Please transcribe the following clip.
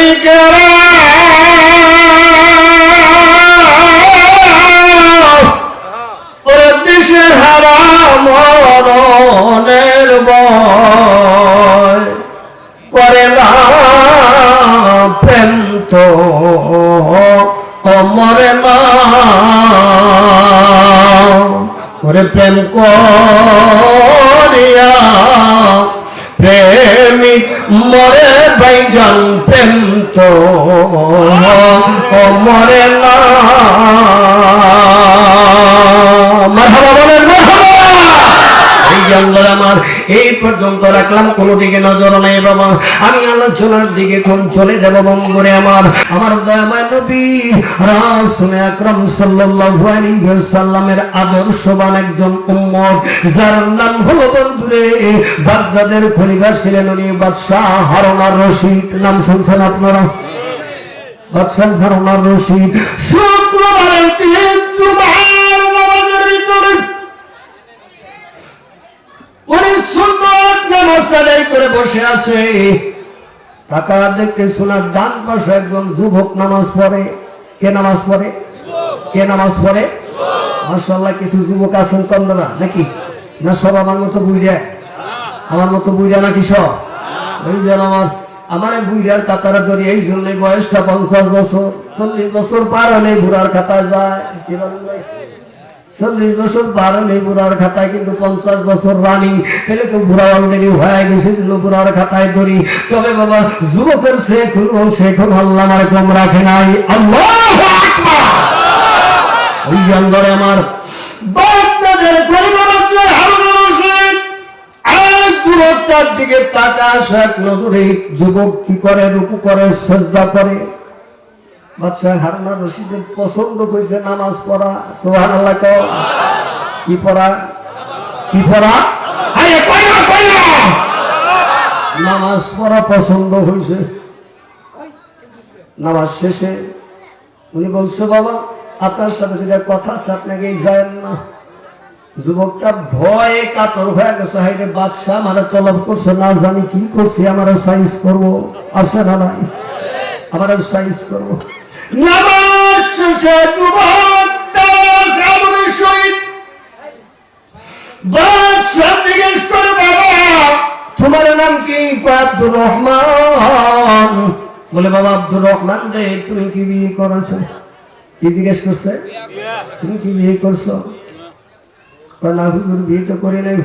প্রেমিকেরা দেশে হারা মরণের ভয় করে না প্রেম তো মরে না ওরে প্রেম করিয়া প্রেমিক মরে ভাইজান প্রেম তো মরে না মারহাবা বলেন মারহাবা এই জানলা আমার এই পর্যন্ত রাখলাম কোনো দিকে নজর নেই বাবা আমি আলোচনার দিকে কোন চলে যাব বন্ধুরে আমার দয়াময় নবী রাসূল আকরাম সাল্লাল্লাহু আলাইহি ওয়াসাল্লামের আদর্শবান একজন উম্মত যার নাম হলো বন্ধুরে বাগদাদের খলিফা ছিলেন উনি বাদশা হারুন আর রশিদ নাম শুনছেন আপনারা বাদশা হারুন আর রশিদ শুক্রবারের দিন জুমার নামাজের ভিতরে উনি সুন্নাত নামাজ আদায় করে বসে আছে টাকা দেখতে শোনার ডান পাশে একজন যুবক নামাজ পড়ে কে নামাজ পড়ে কে নামাজ পড়ে মাশাআল্লাহ কিছু যুবক আছেন কন্যারা নাকি না সব আমার মতো বুঝা নাকি সব ওই যেন আমার বুড়ার কাতারা ধরি এই জন্য বয়সটা 50 বছর 40 বছর পার হলে বুড়ার খাতায় যায় 40 বছর পার হলে বুড়ার খাতায় কিন্তু 50 বছর রানিং তাহলে তো বুড়া অলরেডি হয়ে গেছে বুড়ার খাতায় ধরি তবে বাবা যুবকের সে কোন আল্লাহ আমার কম রাখে নাই আল্লাহু আকবার ওই জঙ্গলে আমার বাগদাদের পরিবার আছে হারুন রশিদ এক যুবকটার দিকে তাকায় এক নজরে যুবক কি করে রুকু করে সিজদা করে বাদশা হারুন রশিদের পছন্দ হয়েছে নামাজ পড়া সুবহানাল্লাহ কি পড়া আরে কইনা নামাজ পড়া পছন্দ হয়েছে নামাজ শেষে উনি বলছে বাবা আপনার সাথে যেটা কথা আছে আপনাকে যায়েন না যুবকটা ভয়ে কাতর হয়ে গেছে হাইরে বাদশা আমার তলব করছে না জানি কি করছি আমার সাইজ করবো আছে না নাই আমার সাইজ করবো নামাজ শেষে যুবকটা সামনের সহিত বাদশা জিজ্ঞেস করে বাবা তোমার নাম কি আব্দুর রহমান বলে বাবা আব্দুর রহমান রে তুমি কি বিয়ে করেছো কি জিজ্ঞেস করছে তুমি কি বিয়ে করছো না হুজুর বিয়ে তো করি নাই